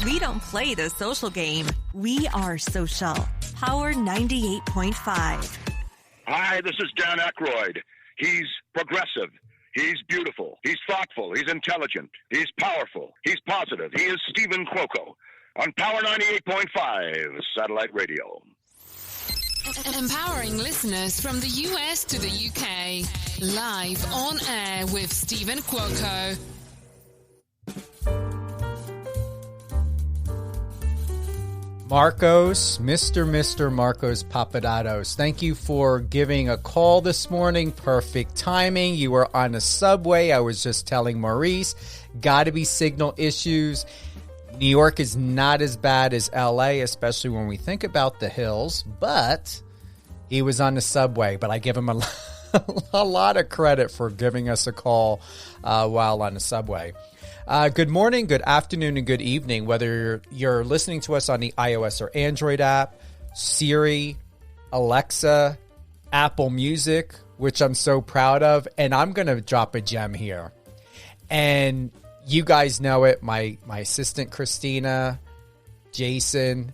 We don't play the social game. We are social. Power 98.5. Hi, this is Dan Aykroyd. He's progressive. He's beautiful. He's thoughtful. He's intelligent. He's powerful. He's positive. He is Stephen Cuoco on Power 98.5 Satellite Radio. Empowering listeners from the US to the UK. Live on air with Stephen Cuoco. Mr. Marcos Papadatos, thank you for giving a call this morning. Perfect timing. You were on a subway. I was just telling Maurice, got to be signal issues. New York is not as bad as LA, especially when we think about the hills, but he was on the subway. But I give him a lot of credit for giving us a call while on the subway. Good morning, good afternoon, and good evening, whether you're listening to us on the iOS or Android app, Siri, Alexa, Apple Music, which I'm so proud of. And I'm going to drop a gem here. And you guys know it, my assistant Christina, Jason.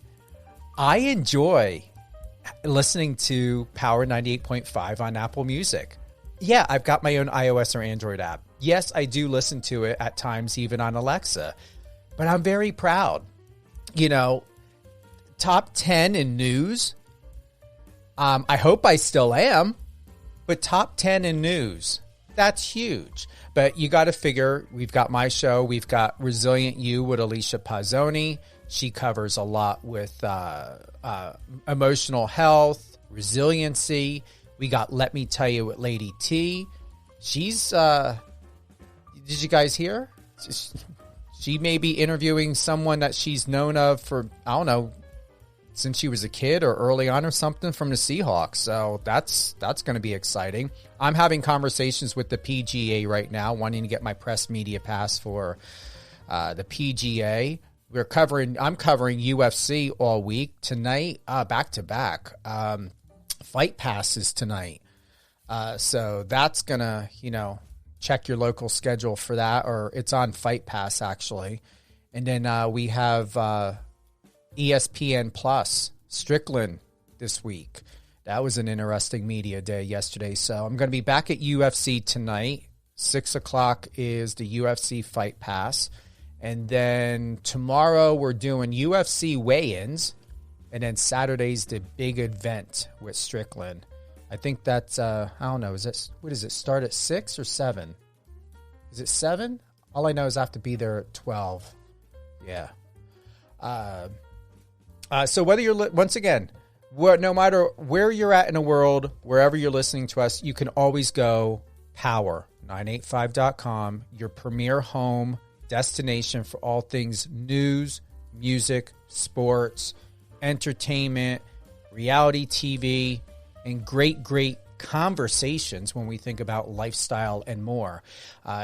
I enjoy listening to Power 98.5 on Apple Music. Yeah, I've got my own iOS or Android app. Yes, I do listen to it at times, even on Alexa. But I'm very proud. You know, top 10 in news. I hope I still am. But top 10 in news. That's huge. But you got to figure, we've got my show. We've got Resilient You with Alicia Pazzoni. She covers a lot with emotional health, resiliency. We got Let Me Tell You with Lady T. She's, did you guys hear? She may be interviewing someone that she's known of for, I don't know, since she was a kid or early on or something from the Seahawks. So that's going to be exciting. I'm having conversations with the PGA right now, wanting to get my press media pass for the PGA. I'm covering UFC all week. Tonight, back to back. Fight passes tonight. So that's going to, check your local schedule for that, or it's on Fight Pass actually. And then we have ESPN Plus, Strickland this week. That was an interesting media day yesterday. So I'm going to be back at UFC tonight. 6 o'clock is the UFC Fight Pass. And then tomorrow we're doing UFC weigh-ins. And then Saturday's the big event with Strickland. I think that's, I don't know, what does it start at 6 or 7? Is it 7? All I know is I have to be there at 12. Yeah. So whether you're, once again, no matter where you're at in the world, wherever you're listening to us, you can always go power985.com, your premier home destination for all things news, music, sports, entertainment, reality TV, and great conversations when we think about lifestyle and more.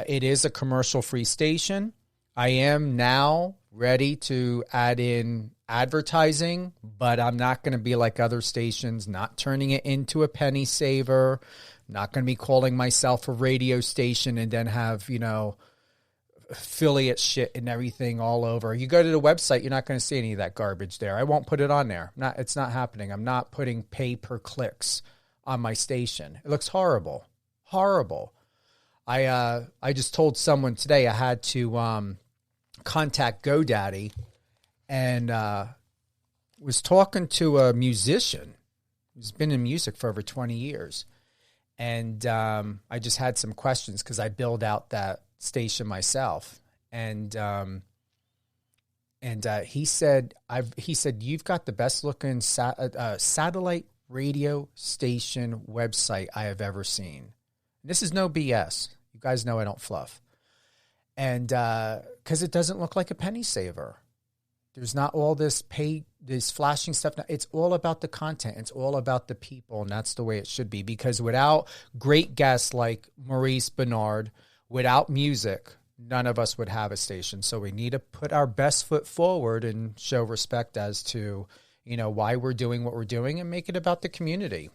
It is a commercial-free station. I am now ready to add in advertising, but I'm not going to be like other stations, not turning it into a penny saver, not going to be calling myself a radio station and then have, affiliate shit and everything all over. You go to the website, you're not going to see any of that garbage there. I won't put it on there. It's not happening. I'm not putting pay per clicks on my station. It looks horrible. Horrible. I just told someone today I had to contact GoDaddy and was talking to a musician who's been in music for over 20 years. And I just had some questions because I build out that station myself. And he said, you've got the best looking satellite radio station website I have ever seen. This is no BS. You guys know I don't fluff. And because it doesn't look like a penny saver. There's not all this flashing stuff. It's all about the content. It's all about the people, and that's the way it should be. Because without great guests like Maurice Benard, without music, none of us would have a station. So we need to put our best foot forward and show respect as to, why we're doing what we're doing and make it about the community.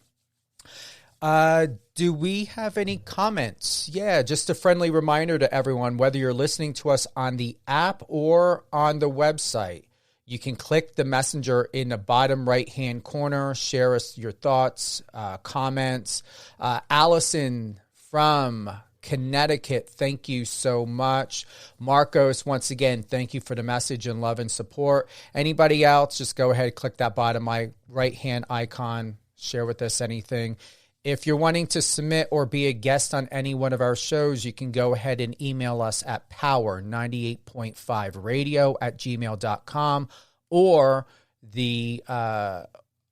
Do we have any comments? Yeah, just a friendly reminder to everyone, whether you're listening to us on the app or on the website, you can click the messenger in the bottom right-hand corner, share us your thoughts, comments. Allison from Connecticut, thank you so much. Marcos, once again, thank you for the message and love and support. Anybody else, just go ahead, click that bottom right-hand icon, share with us anything. If you're wanting to submit or be a guest on any one of our shows, you can go ahead and email us at power98.5radio@gmail.com or the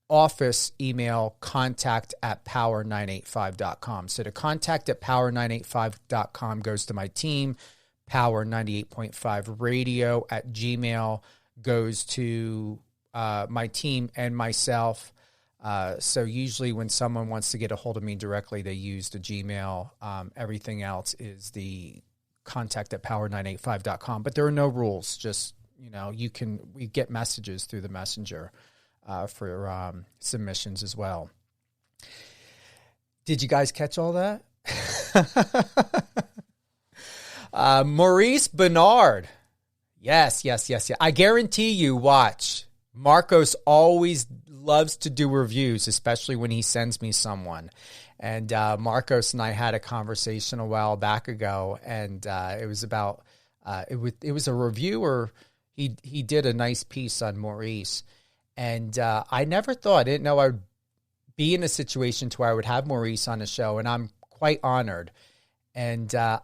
office email contact@power985.com. So the contact@power985.com goes to my team. Power98.5radio@gmail goes to my team and myself. So usually when someone wants to get a hold of me directly, they use the Gmail. Everything else is the contact@power985.com. But there are no rules. Just, we get messages through the messenger for submissions as well. Did you guys catch all that? Maurice Benard. Yes. I guarantee you, watch. Marcos always loves to do reviews, especially when he sends me someone. And Marcos and I had a conversation a while back ago, and it was about it was a reviewer. He did a nice piece on Maurice, and I didn't know I would be in a situation to where I would have Maurice on the show, and I'm quite honored. And to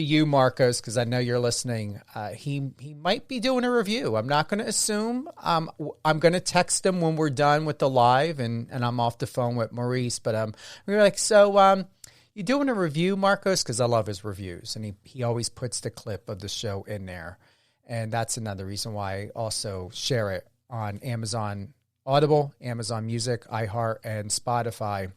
you, Marcos, because I know you're listening, he might be doing a review. I'm not going to assume. I'm going to text him when we're done with the live, and I'm off the phone with Maurice. But we were like, so you doing a review, Marcos? Because I love his reviews, and he always puts the clip of the show in there. And that's another reason why I also share it on Amazon Audible, Amazon Music, iHeart, and Spotify,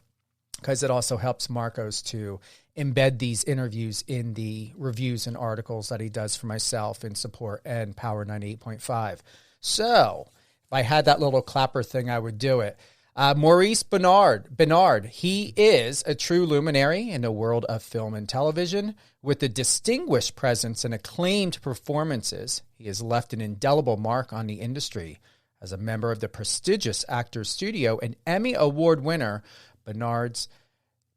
because it also helps Marcos to embed these interviews in the reviews and articles that he does for myself in support and Power 98.5. So if I had that little clapper thing, I would do it. Maurice Benard, he is a true luminary in the world of film and television. With a distinguished presence and acclaimed performances, he has left an indelible mark on the industry. As a member of the prestigious Actors Studio and Emmy Award winner, Benard's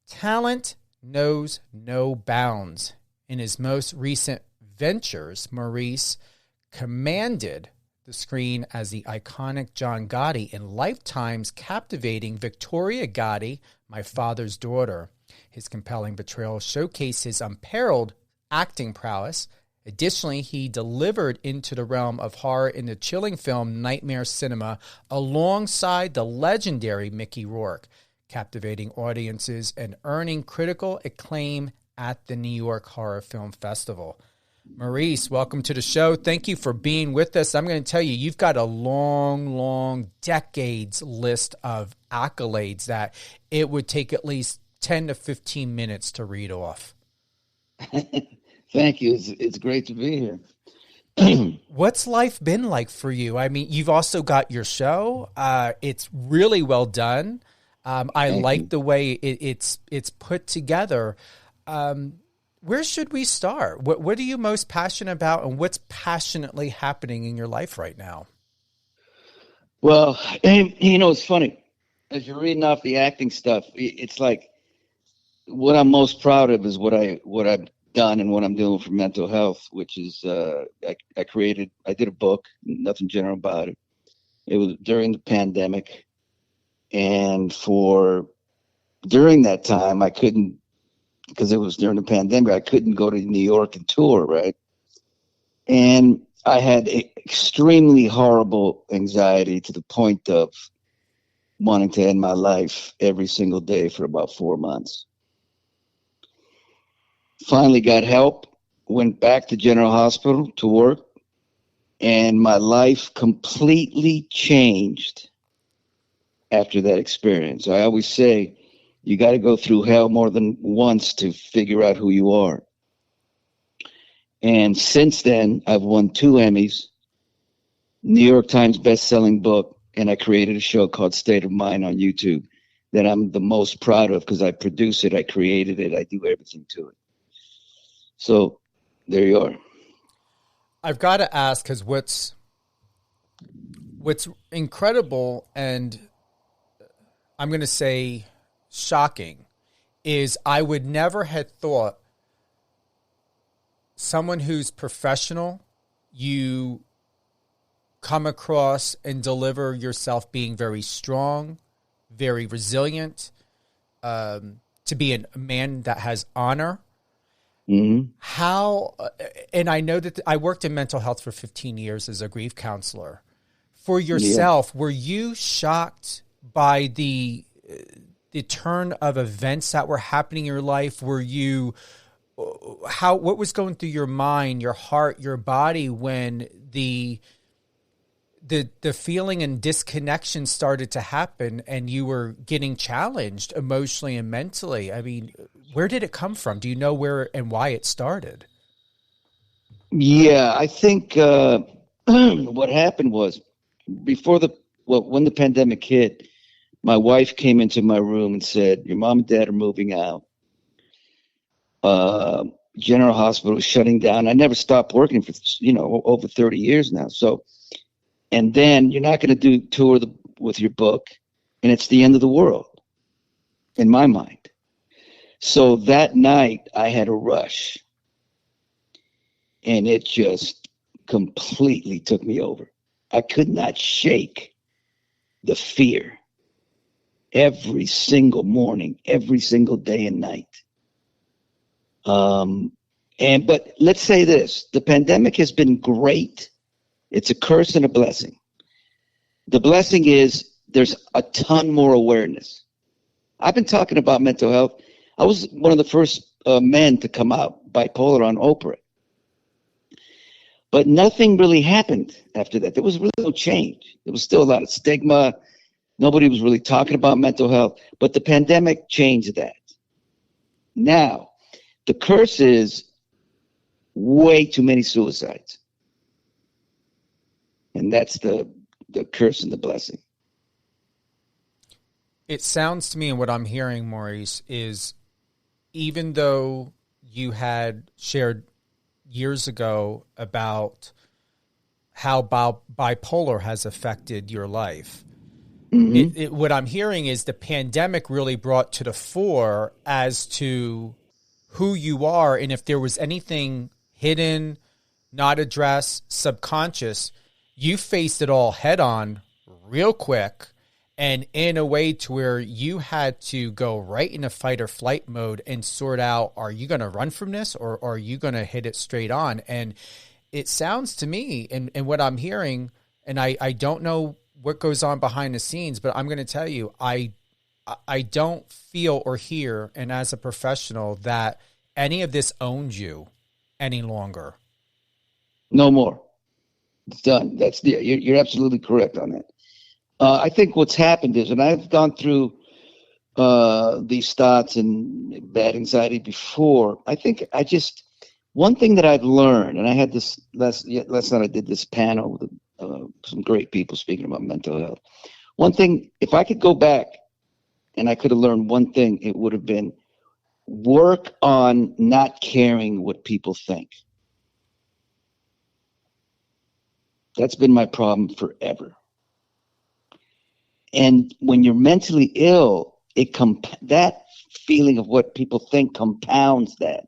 talent knows no bounds. In his most recent ventures, Maurice commanded the screen as the iconic John Gotti in Lifetime's captivating Victoria Gotti, My Father's Daughter. His compelling portrayal showcased his unparalleled acting prowess. Additionally, he delivered into the realm of horror in the chilling film Nightmare Cinema alongside the legendary Mickey Rourke, captivating audiences and earning critical acclaim at the New York Horror Film Festival. Maurice, welcome to the show. Thank you for being with us. I'm going to tell you, you've got a long decades list of accolades that it would take at least 10 to 15 minutes to read off. Thank you. It's great to be here. What's life been like for you? I mean, you've also got your show. It's really well done. I like the way it's put together. Where should we start? What are you most passionate about, and what's passionately happening in your life right now? Well, it's funny. As you're reading off the acting stuff, it's like what I'm most proud of is what I've done and what I'm doing for mental health, which is I did a book, nothing general about it. It was during the pandemic. And during that time, I couldn't, because it was during the pandemic, I couldn't go to New York and tour, right? And I had extremely horrible anxiety to the point of wanting to end my life every single day for about 4 months. Finally got help, went back to General Hospital to work, and my life completely changed after that experience. I always say you got to go through hell more than once to figure out who you are. And since then, I've won 2 Emmys, New York Times best-selling book, and I created a show called State of Mind on YouTube that I'm the most proud of because I produce it, I created it, I do everything to it. So there you are. I've got to ask, because what's incredible and I'm going to say shocking is I would never have thought someone who's professional, you come across and deliver yourself being very strong, very resilient, to be a man that has honor. Mm-hmm. How, and I know that I worked in mental health for 15 years as a grief counselor. For yourself, were you shocked by the turn of events that were happening in your life? Were you, what was going through your mind, your heart, your body when the feeling and disconnection started to happen and you were getting challenged emotionally and mentally? I mean, where did it come from? Do you know where and why it started? Yeah, I think what happened was when the pandemic hit, my wife came into my room and said, "Your mom and dad are moving out. General Hospital is shutting down." I never stopped working for, over 30 years now. So, and then you're not going to do tour with your book, and it's the end of the world in my mind. So that night I had a rush, and it just completely took me over. I could not shake the fear every single morning, every single day and night. But let's say this, the pandemic has been great. It's a curse and a blessing. The blessing is there's a ton more awareness. I've been talking about mental health. I was one of the first men to come out bipolar on Oprah. But nothing really happened after that. There was really no change. There was still a lot of stigma. Nobody was really talking about mental health. But the pandemic changed that. Now, the curse is way too many suicides. And that's the curse and the blessing. It sounds to me, and what I'm hearing, Maurice, is even though you had shared years ago about how bipolar has affected your life, what I'm hearing is the pandemic really brought to the fore as to who you are, and if there was anything hidden, not addressed, subconscious, you faced it all head on real quick, and in a way to where you had to go right into fight or flight mode and sort out, are you going to run from this or are you going to hit it straight on? And it sounds to me, and what I'm hearing, and I don't know what goes on behind the scenes, but I'm going to tell you, I don't feel or hear, and as a professional, that any of this owns you any longer. No more. It's done. You're absolutely correct on that. I think what's happened is, and I've gone through these thoughts and bad anxiety before. I think one thing that I've learned, and I had this last night, I did this panel with some great people speaking about mental health. One thing, if I could go back and I could have learned one thing, it would have been work on not caring what people think. That's been my problem forever. And when you're mentally ill, that feeling of what people think compounds that.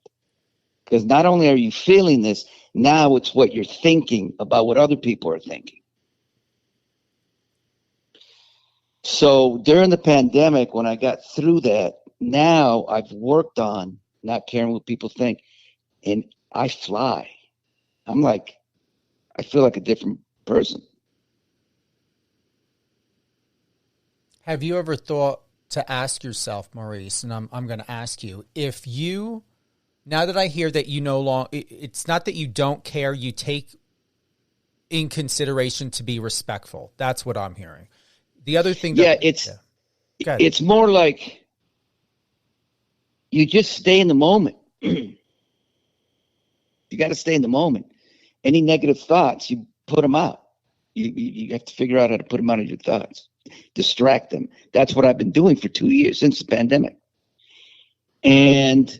Because not only are you feeling this, now it's what you're thinking about what other people are thinking. So during the pandemic, when I got through that, now I've worked on not caring what people think, and I fly. I feel like a different person. Have you ever thought to ask yourself, Maurice, and I'm going to ask you, if you, now that I hear that you no longer, it's not that you don't care, you take in consideration to be respectful. That's what I'm hearing. The other thing it's more like you just stay in the moment. You got to stay in the moment. Any negative thoughts, you put them out. You have to figure out how to put them out of your thoughts, distract them. That's what I've been doing for 2 years since the pandemic. And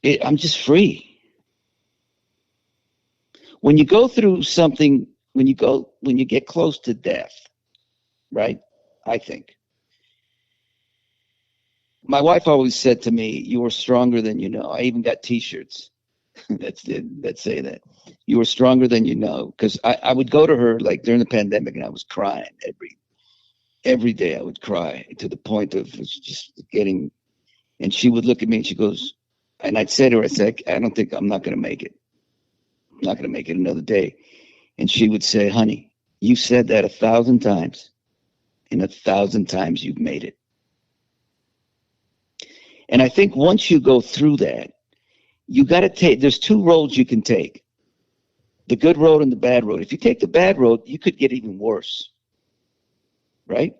I'm just free. When you go through something, when you get close to death, right? I think. My wife always said to me, "You are stronger than you know." I even got T-shirts that say that. You are stronger than you know. Because I would go to her like during the pandemic, and I was crying every day. I would cry to the point of just getting. And she would look at me and she goes, and I'd say to her, I said, "I don't think I'm not going to make it. I'm not going to make it another day." And she would say, "Honey, you said that 1,000 times, and 1,000 times you've made it." And I think once you go through that, you got to there's two roads you can take, the good road and the bad road. If you take the bad road, you could get even worse, right?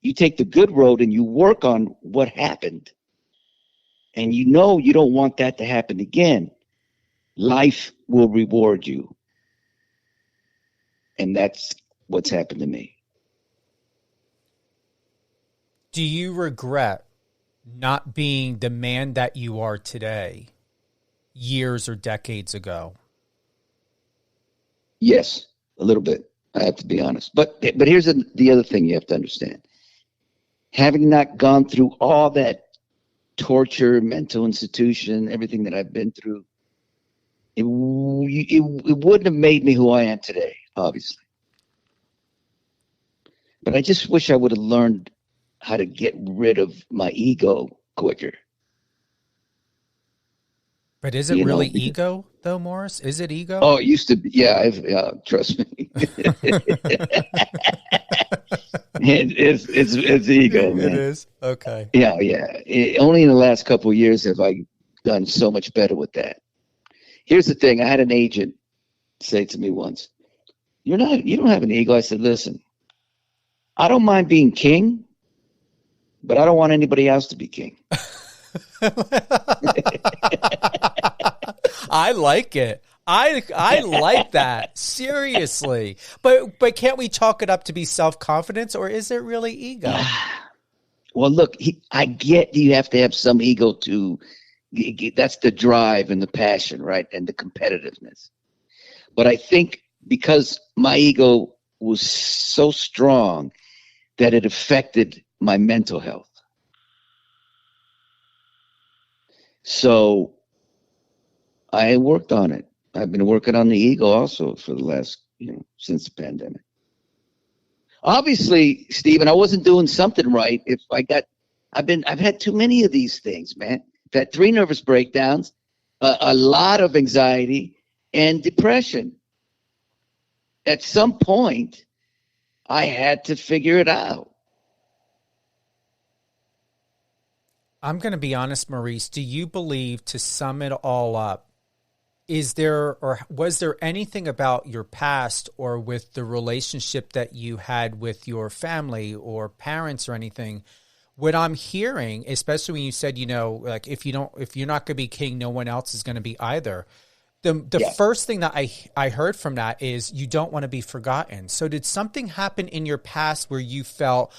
You take the good road and you work on what happened, and you know you don't want that to happen again. Life will reward you. And that's what's happened to me. Do you regret not being the man that you are today, years or decades ago? Yes, a little bit. I have to be honest. But here's the other thing you have to understand. Having not gone through all that torture, mental institution, everything that I've been through, it wouldn't have made me who I am today, obviously. But I just wish I would have learned how to get rid of my ego quicker. But is it really ego, though, Maurice? Is it ego? Oh, it used to be. Yeah, trust me. It's ego, man. It is? Okay. Yeah. Only in the last couple of years have I done so much better with that. Here's the thing. I had an agent say to me once, you don't have an ego. I said, "Listen, I don't mind being king, but I don't want anybody else to be king." I like it. I like that. Seriously. But can't we chalk it up to be self-confidence, or is it really ego? Well, look, I get you have to have some ego to that's the drive and the passion, right? And the competitiveness. But I think because my ego was so strong that it affected my mental health. So I worked on it. I've been working on the ego also for the last, since the pandemic. Obviously, Stephen, I wasn't doing something right. I've had too many of these things, man. I've had 3 nervous breakdowns, a lot of anxiety and depression. At some point, I had to figure it out. I'm going to be honest, Maurice. Do you believe, to sum it all up, is there or was there anything about your past or with the relationship that you had with your family or parents or anything? What I'm hearing, especially when you said, like if you're not going to be king, no one else is going to be either. The first thing that I heard from that is you don't want to be forgotten. So did something happen in your past where you felt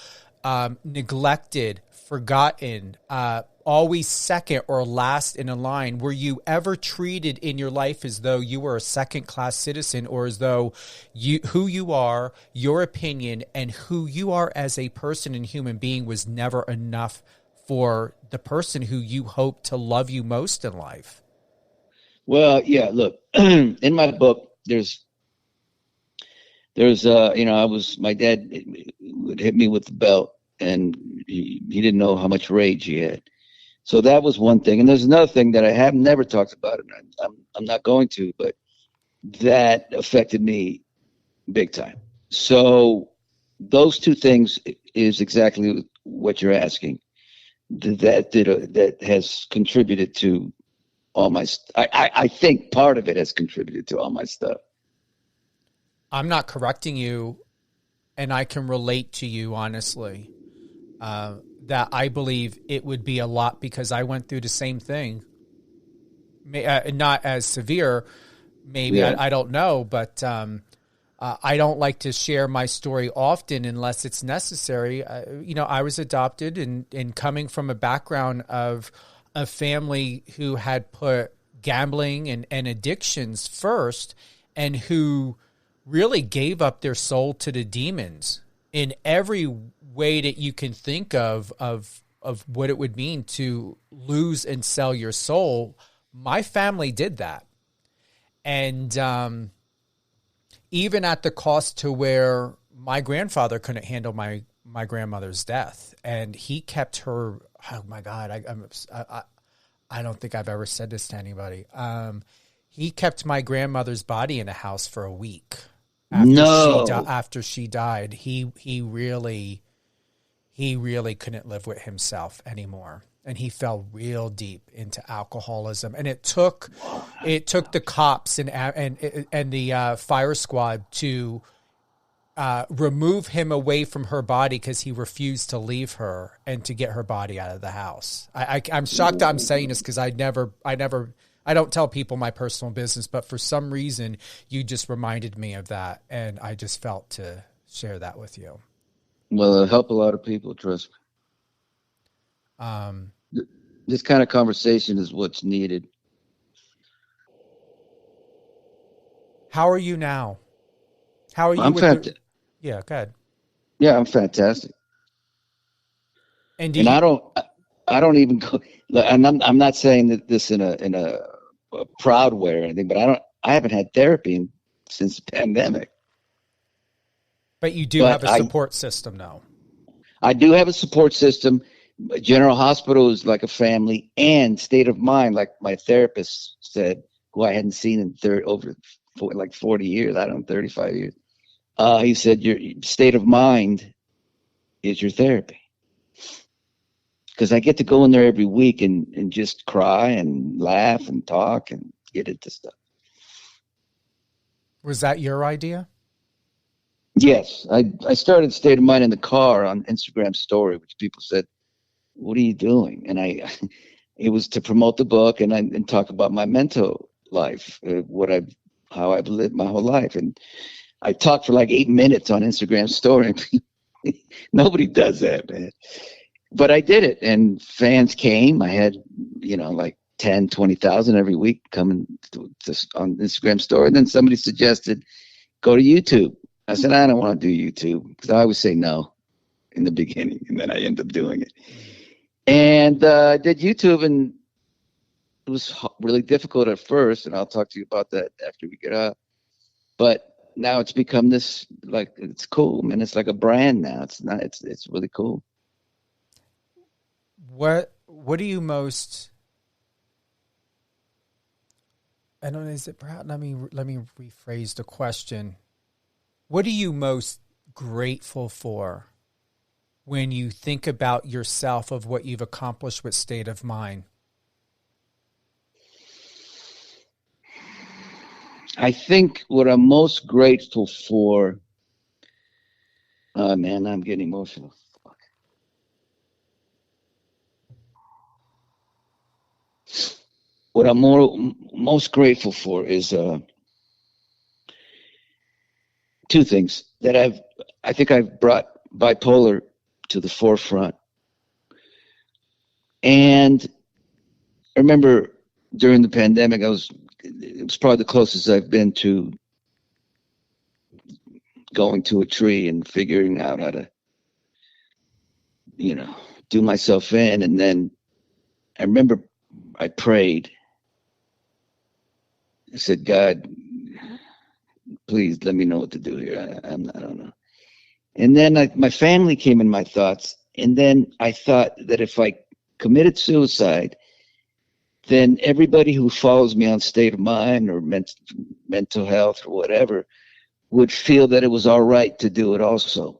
neglected, forgotten, always second or last in a line? Were you ever treated in your life as though you were a second-class citizen, or as though who you are, your opinion, and who you are as a person and human being was never enough for the person who you hope to love you most in life? Well, yeah, look, in my book, there's my dad would hit me with the belt, and he didn't know how much rage he had. So that was one thing. And there's another thing that I have never talked about, and I'm not going to, but that affected me big time. So those two things is exactly what you're asking. That has contributed to all my. I think part of it has contributed to all my stuff. I'm not correcting you, and I can relate to you honestly. That I believe it would be a lot because I went through the same thing. Not as severe, maybe, yeah. I don't know, but I don't like to share my story often unless it's necessary. I was adopted and coming from a background of a family who had put gambling and addictions first, and who really gave up their soul to the demons in every way that you can think of what it would mean to lose and sell your soul. My family did that. And even at the cost to where my grandfather couldn't handle my grandmother's death, and he kept her. Oh my God, I don't think I've ever said this to anybody. He kept my grandmother's body in a house for a week after she died. He really couldn't live with himself anymore. And he fell real deep into alcoholism, and it took the cops and the fire squad to remove him away from her body because he refused to leave her and to get her body out of the house. I'm shocked that I'm saying this because I don't tell people my personal business, but for some reason you just reminded me of that, and I just felt to share that with you. Well, it'll help a lot of people, trust me. This kind of conversation is what's needed. How are you now? How are you? Yeah, go ahead. Yeah, I'm fantastic. And I don't even go. And I'm not saying that this in a proud way or anything, but I haven't had therapy since the pandemic. But you do have a support system now. I do have a support system. General Hospital is like a family, and State of Mind, like my therapist said, who I hadn't seen in over 40 years, 35 years. He said, your State of Mind is your therapy. Because I get to go in there every week and just cry and laugh and talk and get into stuff. Was that your idea? Yes. I started State of Mind in the car on Instagram story, which people said, what are you doing? And it was to promote the book and talk about my mental life, how I've lived my whole life. And I talked for like 8 minutes on Instagram story. Nobody does that, man. But I did it, and fans came. I had, like 10, 20,000 every week coming on Instagram story. And then somebody suggested, go to YouTube. I said, I don't want to do YouTube, because I always say no in the beginning, and then I end up doing it. And I did YouTube, and it was really difficult at first, and I'll talk to you about that after we get up. But now it's become this, like, it's cool, man. It's like a brand now. It's really cool. What do you most? I don't know. Is it perhaps? Let me rephrase the question. What are you most grateful for when you think about yourself, of what you've accomplished with State of Mind? I think what I'm most grateful for, man, I'm getting emotional. Fuck. What I'm most grateful for is two things that I think I've brought bipolar to the forefront. And I remember during the pandemic, it was probably the closest I've been to going to a tree and figuring out how to, do myself in. And then I remember I prayed. I said, God, please let me know what to do here. I don't know. And then my family came in my thoughts. And then I thought that if I committed suicide, then everybody who follows me on State of Mind or mental health or whatever would feel that it was all right to do it also.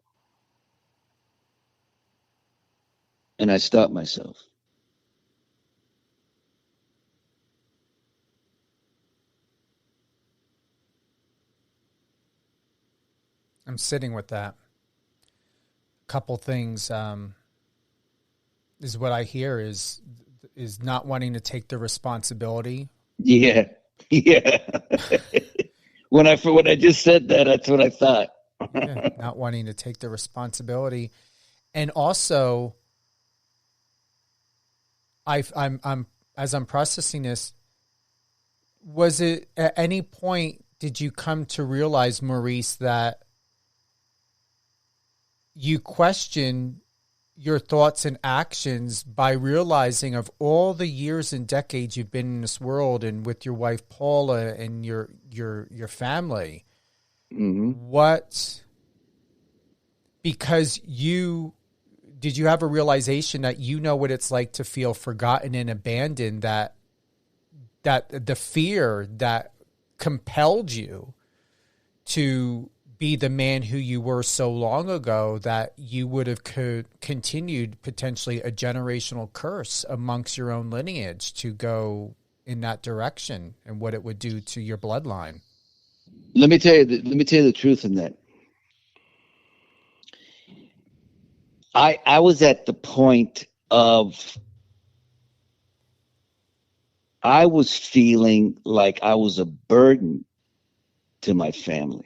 And I stopped myself. I'm sitting with that. Couple things is what I hear is not wanting to take the responsibility. Yeah. when I just said that, that's what I thought. Yeah, not wanting to take the responsibility. And also, I'm as I'm processing this, was it at any point did you come to realize, Maurice, that you question your thoughts and actions by realizing of all the years and decades you've been in this world and with your wife Paula and your family, what, because did you have a realization that you know what it's like to feel forgotten and abandoned, that the fear that compelled you to be the man who you were so long ago, that you would have continued potentially a generational curse amongst your own lineage to go in that direction, and what it would do to your bloodline? Let me tell you the truth in that. I was at the point of, I was feeling like I was a burden to my family.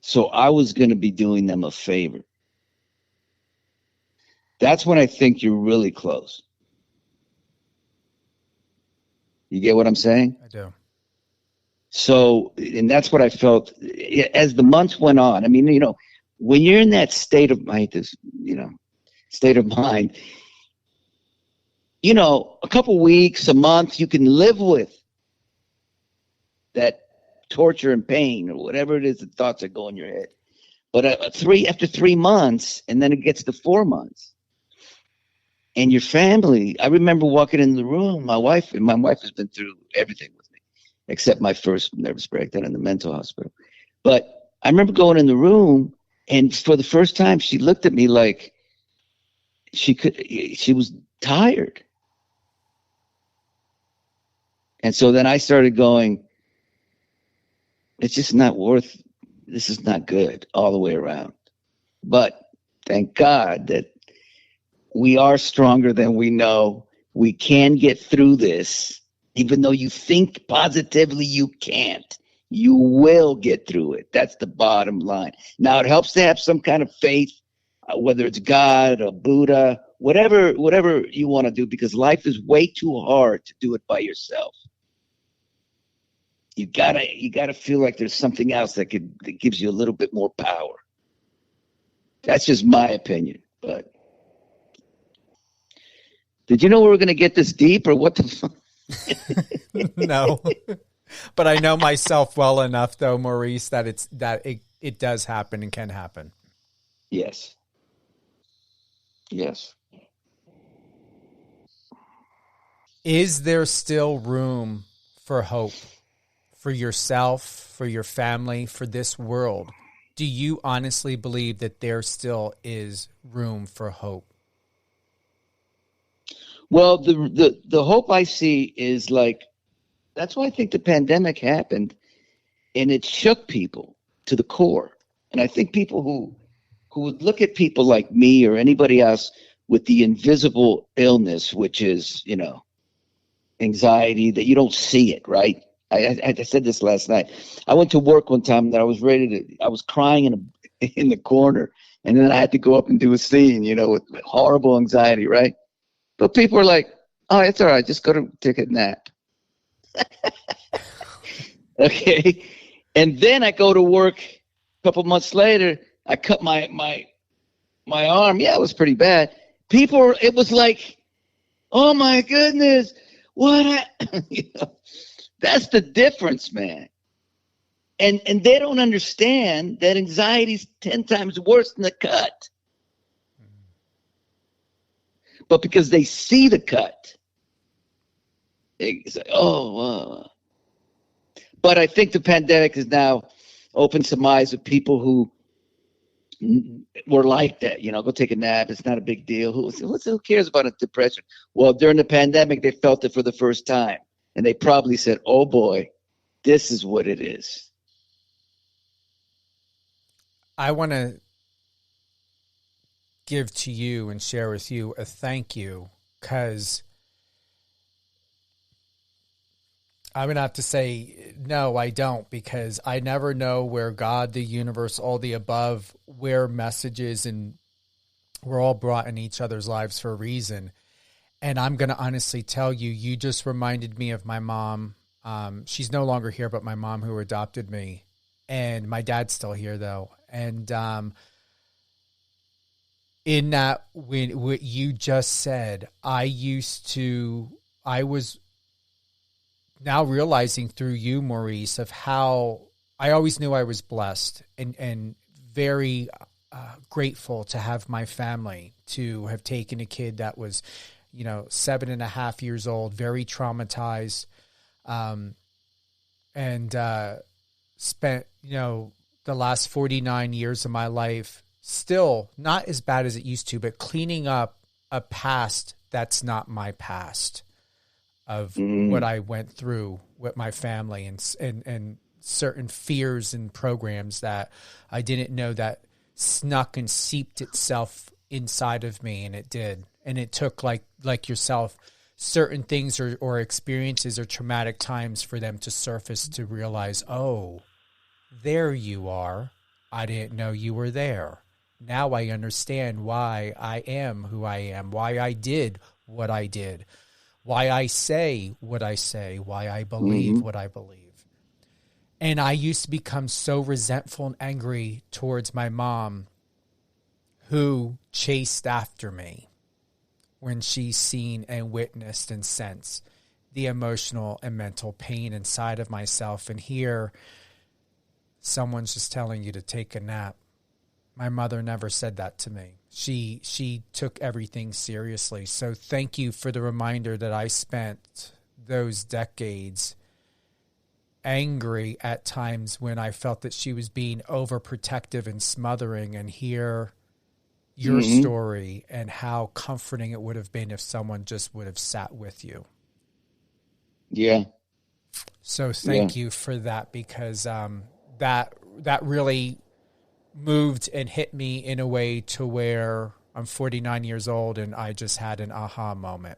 So I was going to be doing them a favor. That's when I think you're really close. You get what I'm saying? I do. So, and that's what I felt as the months went on. I mean, when you're in that state of mind, a couple weeks, a month, you can live with that torture and pain or whatever it is, the thoughts that go in your head. But after 3 months, and then it gets to 4 months, and your family, I remember walking in the room, my wife has been through everything with me, except my first nervous breakdown in the mental hospital. But I remember going in the room, and for the first time, she looked at me like she was tired. And so then I started going, it's just not worth, this is not good all the way around. But thank God that we are stronger than we know. We can get through this. Even though you think positively you can't, you will get through it. That's the bottom line. Now, it helps to have some kind of faith, whether it's God or Buddha, whatever you want to do, because life is way too hard to do it by yourself. You gotta feel like there's something else that gives you a little bit more power. That's just my opinion. But did you know we were going to get this deep, or what the fuck? No, but I know myself well enough, though, Maurice, that it does happen and can happen. Yes. Is there still room for hope for yourself, for your family, for this world? Do you honestly believe that there still is room for hope? Well, the hope I see is like, that's why I think the pandemic happened, and it shook people to the core. And I think people who would look at people like me or anybody else with the invisible illness, which is, anxiety, that you don't see it, right? I said this last night. I went to work one time that I was crying in the corner, and then I had to go up and do a scene, with horrible anxiety, right? But people were like, "Oh, it's all right. Just go to take a nap." Okay. And then I go to work a couple months later. I cut my arm. Yeah, it was pretty bad. It was like, "Oh my goodness, what?" That's the difference, man. And they don't understand that anxiety's 10 times worse than the cut. But because they see the cut, it's like, oh. But I think the pandemic has now opened some eyes of people who were like that. Go take a nap. It's not a big deal. Who cares about a depression? Well, during the pandemic, they felt it for the first time. And they probably said, oh, boy, this is what it is. I want to give to you and share with you a thank you, because I'm going to have to say, no, I don't, because I never know where God, the universe, all the above, where messages, and we're all brought in each other's lives for a reason. And I'm going to honestly tell you, you just reminded me of my mom. She's no longer here, but my mom who adopted me. And my dad's still here, though. And in that, what you just said, I was now realizing through you, Maurice, of how I always knew I was blessed and very grateful to have my family, to have taken a kid that was, 7.5 years old, very traumatized, and spent, the last 49 years of my life still not as bad as it used to, but cleaning up a past that's not my past of what I went through with my family and certain fears and programs that I didn't know that snuck and seeped itself inside of me, and it did. And it took, like yourself, certain things or experiences or traumatic times for them to surface, to realize, oh, there you are. I didn't know you were there. Now I understand why I am who I am, why I did what I did, why I say what I say, why I believe what I believe. And I used to become so resentful and angry towards my mom, who chased after me when she's seen and witnessed and sensed the emotional and mental pain inside of myself. And here, someone's just telling you to take a nap. My mother never said that to me. She took everything seriously. So thank you for the reminder that I spent those decades angry at times when I felt that she was being overprotective and smothering, and hear your story and how comforting it would have been if someone just would have sat with you. Yeah. So thank you for that, because that really moved and hit me in a way to where I'm 49 years old and I just had an aha moment,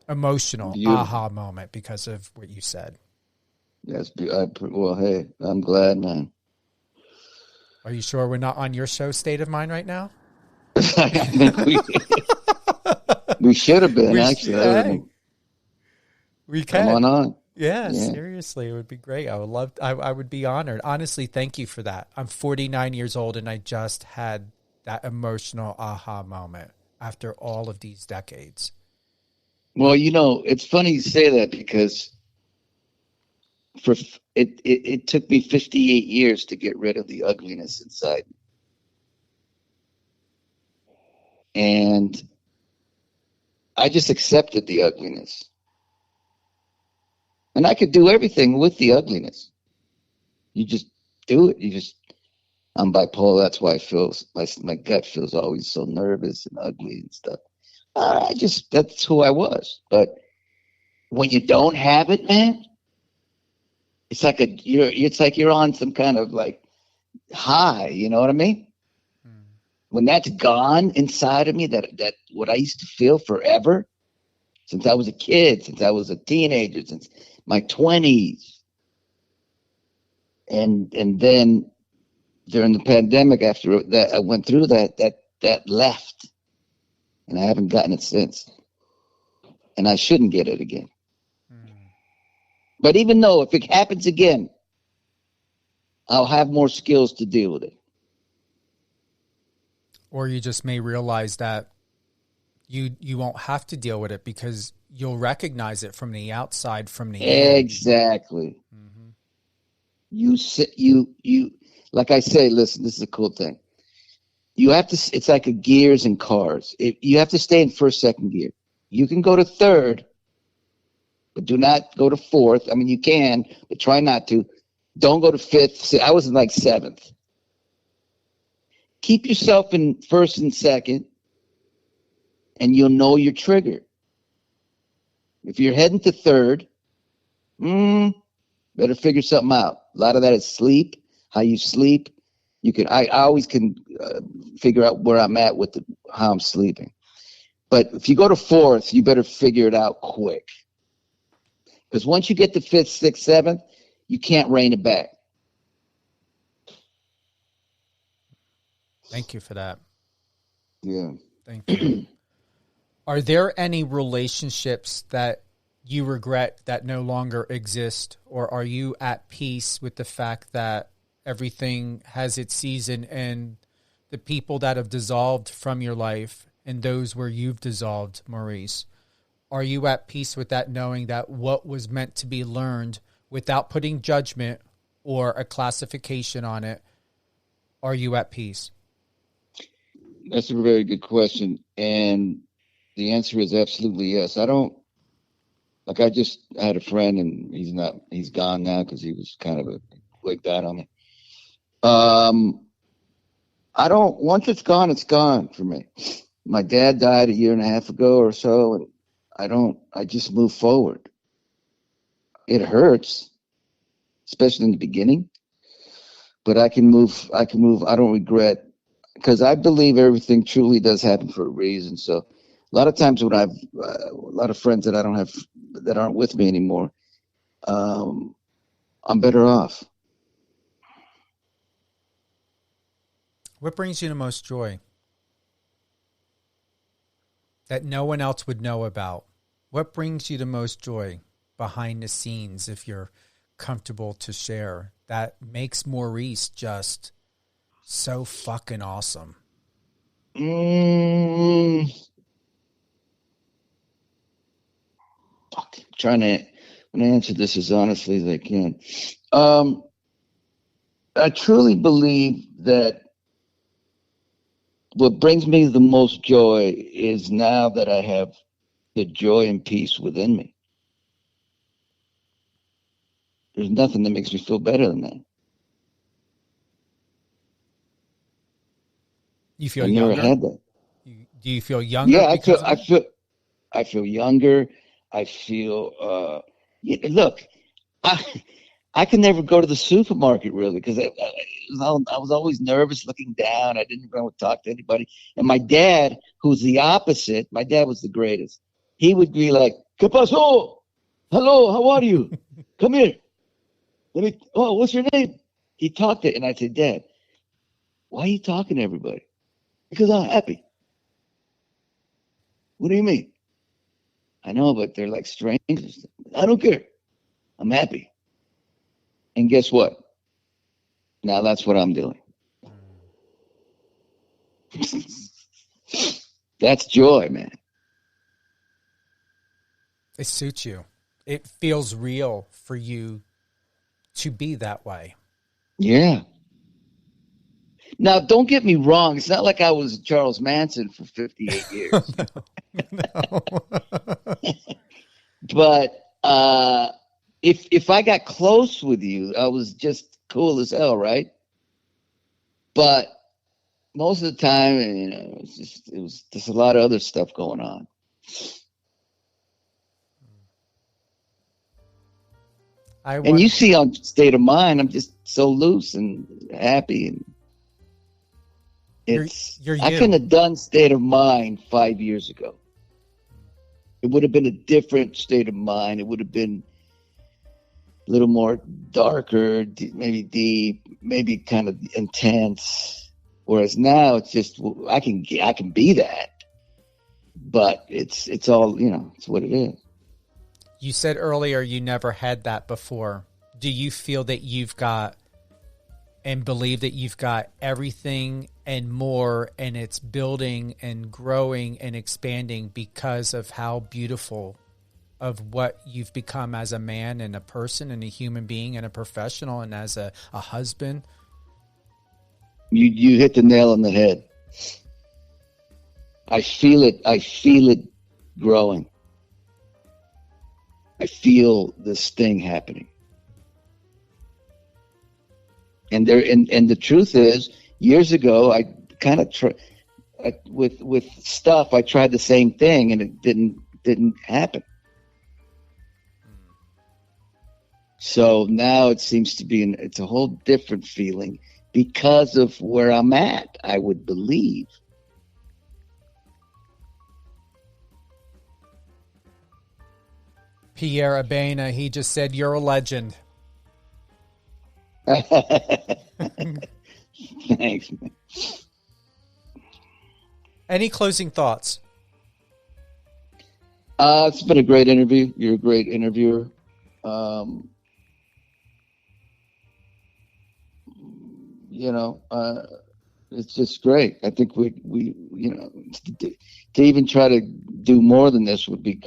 emotional aha moment, because of what you said. Yes. Well, hey, I'm glad, man. Are you sure we're not on your show, State of Mind, right now? I think we should have been, actually. We can. Come on. Yeah, seriously, it would be great. I would be honored. Honestly, thank you for that. I'm 49 years old and I just had that emotional aha moment after all of these decades. Well, it's funny you say that, because it took me 58 years to get rid of the ugliness inside. And I just accepted the ugliness. And I could do everything with the ugliness. You just do it. I'm bipolar. That's why my gut feels always so nervous and ugly and stuff. That's who I was. But when you don't have it, man, it's like you're on some kind of like high. You know what I mean? When that's gone inside of me, that what I used to feel forever, since I was a kid, since I was a teenager, since my 20s. And then during the pandemic, after that, I went through that left, and I haven't gotten it since. And I shouldn't get it again. But even though if it happens again, I'll have more skills to deal with it. Or you just may realize that you won't have to deal with it, because you'll recognize it from the outside, from the exactly. You like I say, listen, this is a cool thing. You have to. It's like a gears in cars. You have to stay in first, second gear. You can go to third, but do not go to fourth. I mean, you can, but try not to. Don't go to fifth. I was in like seventh. Keep yourself in first and second, and you'll know your trigger. If you're heading to third, better figure something out. A lot of that is sleep, how you sleep. I always can figure out where I'm at with how I'm sleeping. But if you go to fourth, you better figure it out quick. Because once you get to 5th, 6th, 7th, you can't rein it back. Thank you for that. Yeah. Thank you. Are there any relationships that you regret that no longer exist, or are you at peace with the fact that everything has its season and the people that have dissolved from your life and those where you've dissolved, Maurice? Are you at peace with that, knowing that what was meant to be learned, without putting judgment or a classification on it, are you at peace? That's a very good question. And the answer is absolutely yes. I had a friend, and he's gone now because he was kind of a quick bad on me. Once it's gone for me. My dad died a year and a half ago or so, and I just move forward. It hurts, especially in the beginning, but I can move. I don't regret, because I believe everything truly does happen for a reason. So a lot of times when I've a lot of friends that I don't have, that aren't with me anymore, I'm better off. What brings you the most joy that no one else would know about? What brings you the most joy behind the scenes, if you're comfortable to share, that makes Maurice just so fucking awesome? Trying to answer this as honestly as I can. I truly believe that what brings me the most joy is now that I have the joy and peace within me. There's nothing that makes me feel better than that. You feel I younger? never had that. Do you feel younger? Yeah, I feel younger. I feel. Look, I can never go to the supermarket really, because I was always nervous looking down. I didn't want to talk to anybody. And my dad, who's the opposite, my dad was the greatest. He would be like, "¿Qué pasó? Hello, how are you? Come here. What's your name?" He talked it, and I said, "Dad, why are you talking to everybody?" "Because I'm happy." "What do you mean?" "I know, but they're like strangers." "I don't care. I'm happy." And guess what? Now that's what I'm doing. That's joy, man. It suits you. It feels real for you to be that way. Yeah. Now, don't get me wrong. It's not like I was Charles Manson for 58 years. No. But if I got close with you, I was just cool as hell, right? But most of the time, it was just a lot of other stuff going on. And you see on State of Mind, I'm just so loose and happy, and you're I couldn't have done State of Mind 5 years ago. It would have been a different state of mind. It would have been a little more darker, maybe deep, maybe kind of intense. Whereas now it's just, I can be that, but it's all, it's what it is. You said earlier you never had that before. Do you feel that you've got and believe that you've got everything and more, and it's building and growing and expanding because of how beautiful of what you've become as a man and a person and a human being and a professional and as a husband? You hit the nail on the head. I feel it. I feel it growing. I feel this thing happening. And the truth is, years ago, I kind of with stuff. I tried the same thing, and it didn't happen. So now it seems to be it's a whole different feeling because of where I'm at, I would believe. Pierre Abena. He just said, "You're a legend." Thanks, man. Any closing thoughts? It's been a great interview. You're a great interviewer. It's just great. I think we to even try to do more than this would be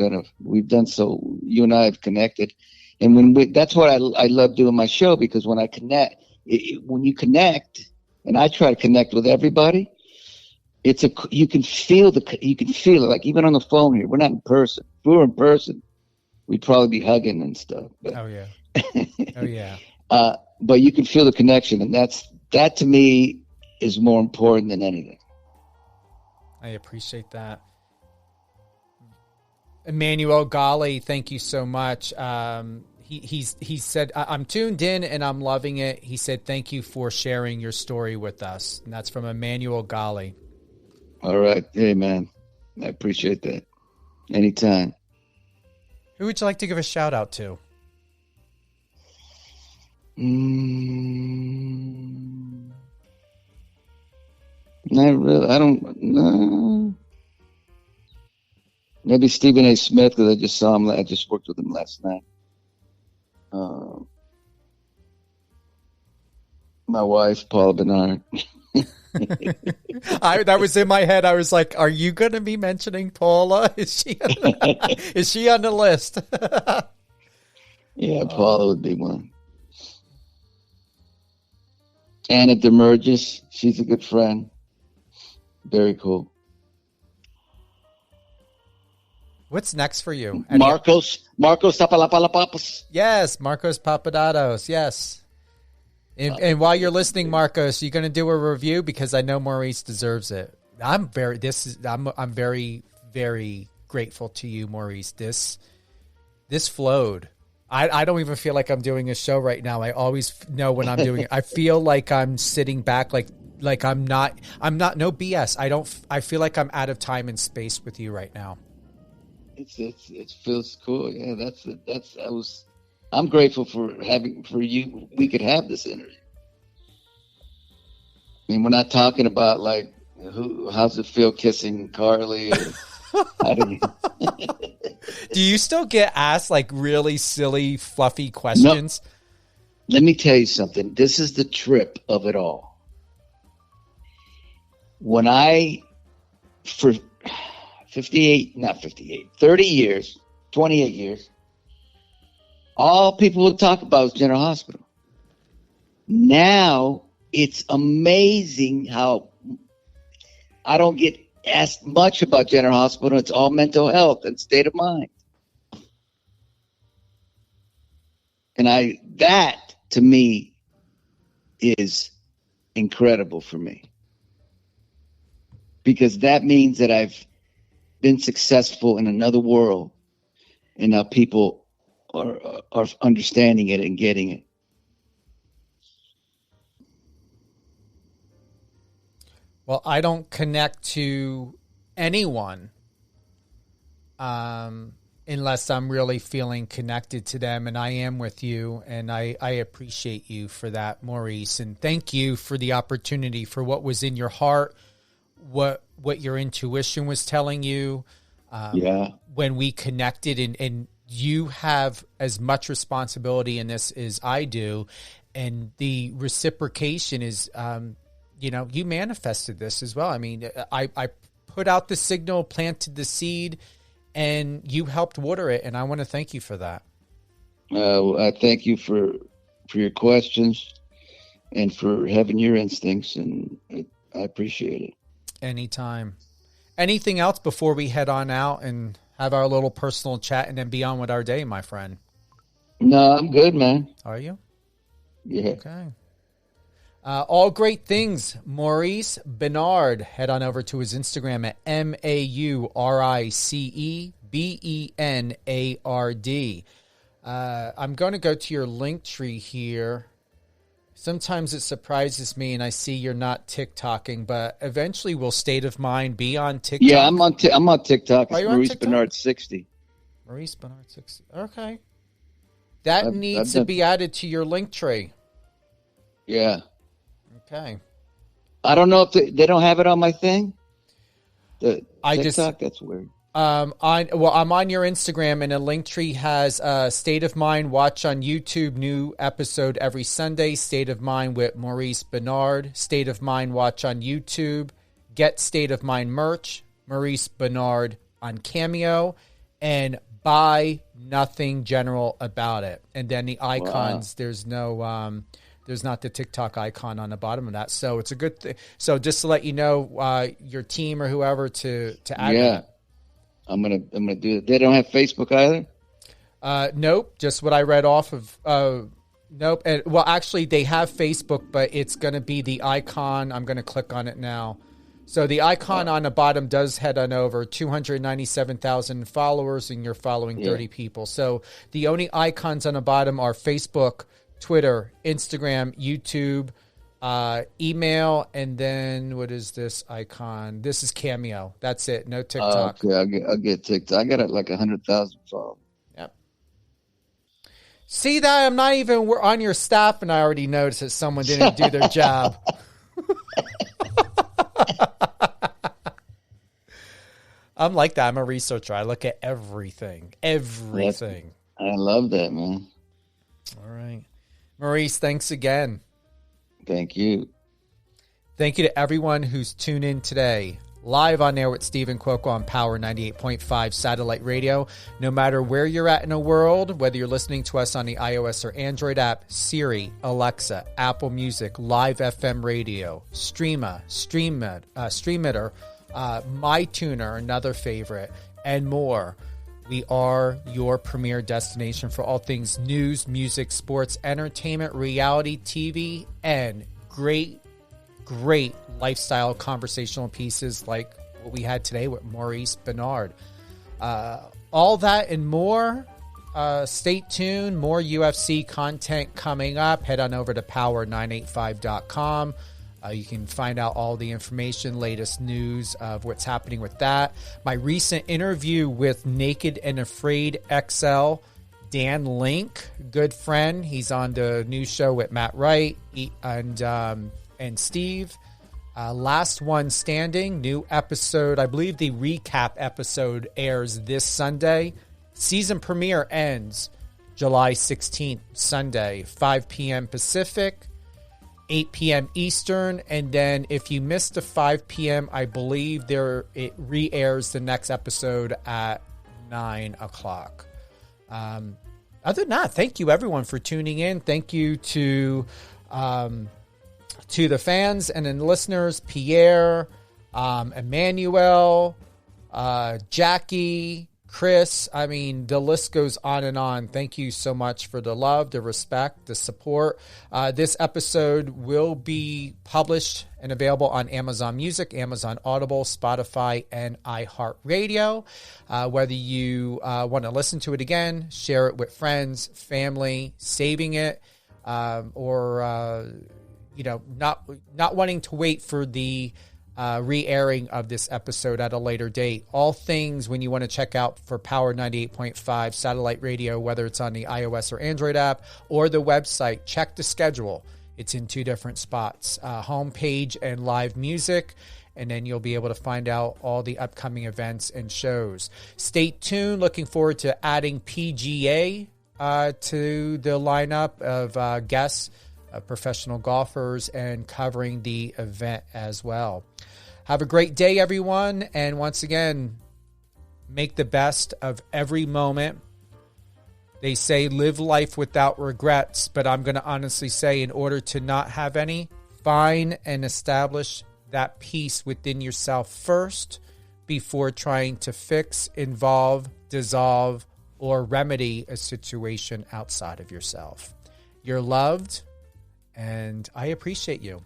we've done so. You and I have connected, and that's what I love doing my show, because when I connect, when you connect, and I try to connect with everybody, you can feel it. Like even on the phone here, we're not in person. If we were in person, we'd probably be hugging and stuff. But, oh yeah. But you can feel the connection, and that to me is more important than anything. I appreciate that. Emmanuel Gali, thank you so much. He said, "I'm tuned in and I'm loving it." He said, "Thank you for sharing your story with us." And that's from Emmanuel Gali. All right. Hey, man. I appreciate that. Anytime. Who would you like to give a shout out to? Not really. I don't know. Maybe Stephen A. Smith, because I just saw him. I just worked with him last night. My wife, Paula Benard. That was in my head. I was like, "Are you going to be mentioning Paula? Is she on the list?" Yeah, Paula would be one. Anna Demergis, she's a good friend. Very cool. What's next for you? Marcos Tapalapalapapas. Yes, Marcos Papadatos. Yes. And while you're listening, Marcos, you're going to do a review, because I know Maurice deserves it. I'm very, very grateful to you, Maurice. This flowed. I don't even feel like I'm doing a show right now. I always know when I'm doing it. I feel like I'm sitting back, like I'm not, no BS. I feel like I'm out of time and space with you right now. It feels cool. Yeah, I'm grateful for you. We could have this interview. I mean, we're not talking about like how's it feel kissing Carly. Do you still get asked like really silly, fluffy questions? No. Let me tell you something. This is the trip of it all. When for 30 years, 28 years, all people would talk about was General Hospital. Now it's amazing how I don't get asked much about General Hospital. It's all mental health and state of mind. And that to me is incredible for me, because that means that I've been successful in another world, and now people are understanding it and getting it. Well, I don't connect to anyone unless I'm really feeling connected to them, and I am with you, and I appreciate you for that, Maurice, and thank you for the opportunity, for what was in your heart, what your intuition was telling you. When we connected, and you have as much responsibility in this as I do, and the reciprocation is, you manifested this as well. I mean, I put out the signal, planted the seed, and you helped water it, and I want to thank you for that. I thank you for your questions and for having your instincts, and I appreciate it. Anytime. Anything else before we head on out and have our little personal chat and then be on with our day, my friend? No, I'm good, man. Are you? Yeah. Okay. All great things, Maurice Benard. Head on over to his Instagram at MauriceBenard. I'm going to go to your link tree here. Sometimes it surprises me, and I see you're not TikToking, but eventually will State of Mind be on TikTok? Yeah, I'm on TikTok. It's Are you on Maurice TikTok? Benard 60. Maurice Benard 60. Okay. That I've needs to done- be added to your link tree. Yeah. Okay. I don't know if they don't have it on my thing. The I TikTok, that's weird. I'm on your Instagram, and a link tree has State of Mind watch on YouTube, new episode every Sunday. State of Mind with Maurice Benard. State of Mind watch on YouTube. Get State of Mind merch. Maurice Benard on Cameo, and buy nothing general about it. And then the icons, there's no there's not the TikTok icon on the bottom of that. So it's a good thing. So just to let you know, your team or whoever to add that. I'm gonna do it. They don't have Facebook either? Nope, just what I read off of nope. And well, actually they have Facebook, but it's gonna be the icon. I'm gonna click on it now. So the icon on the bottom does head on over 297,000 followers, and you're following 30 people. So the only icons on the bottom are Facebook, Twitter, Instagram, YouTube, email, and then what is this icon? This is Cameo. That's it. No TikTok. Okay, I'll get TikTok. I got like 100,000 followers. Yep. See that? I'm not even on your staff, and I already noticed that someone didn't do their job. I'm like that. I'm a researcher. I look at everything. Everything. I love that, man. All right. Maurice, thanks again. Thank you. Thank you to everyone who's tuned in today. Live on air with Stephen Cuoco on Power 98.5 Satellite Radio. No matter where you're at in the world, whether you're listening to us on the iOS or Android app, Siri, Alexa, Apple Music, Live FM Radio, Streamitter, MyTuner, another favorite, and more. We are your premier destination for all things news, music, sports, entertainment, reality TV, and great lifestyle conversational pieces like what we had today with Maurice Benard. All that and more. Stay tuned. More UFC content coming up. Head on over to power985.com. You can find out all the information, latest news of what's happening with that. My recent interview with Naked and Afraid XL, Dan Link, good friend. He's on the new show with Matt Wright and Steve. Last One Standing, new episode. I believe the recap episode airs this Sunday. Season premiere ends July 16th, Sunday, 5 p.m. Pacific, 8 p.m. Eastern, and then if you missed the 5 p.m., I believe it re-airs the next episode at 9 o'clock. Other than that, thank you everyone for tuning in. Thank you to the fans and then listeners, Pierre, Emmanuel, Jackie, Chris. I mean, the list goes on and on. Thank you so much for the love, the respect, the support. This episode will be published and available on Amazon Music, Amazon Audible, Spotify, and iHeartRadio. Whether you want to listen to it again, share it with friends, family, saving it, or not wanting to wait for the re-airing of this episode at a later date. All things when you want to check out for Power 98.5 Satellite Radio, whether it's on the iOS or Android app or the website, check the schedule. It's in two different spots, homepage and live music, and then you'll be able to find out all the upcoming events and shows. Stay tuned. Looking forward to adding PGA to the lineup of guests, professional golfers, and covering the event as well. Have a great day, everyone. And once again, make the best of every moment. They say live life without regrets, but I'm going to honestly say in order to not have any, find and establish that peace within yourself first before trying to fix, involve, dissolve, or remedy a situation outside of yourself. You're loved, and I appreciate you.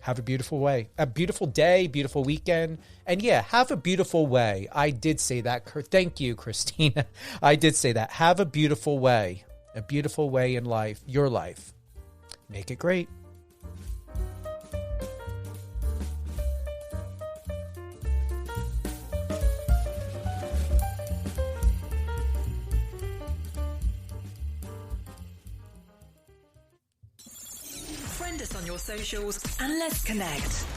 Have a beautiful day, beautiful weekend. And yeah, have a beautiful way. I did say that. Thank you, Christina. I did say that. Have a beautiful way in life, your life. Make it great. Find us on your socials and let's connect.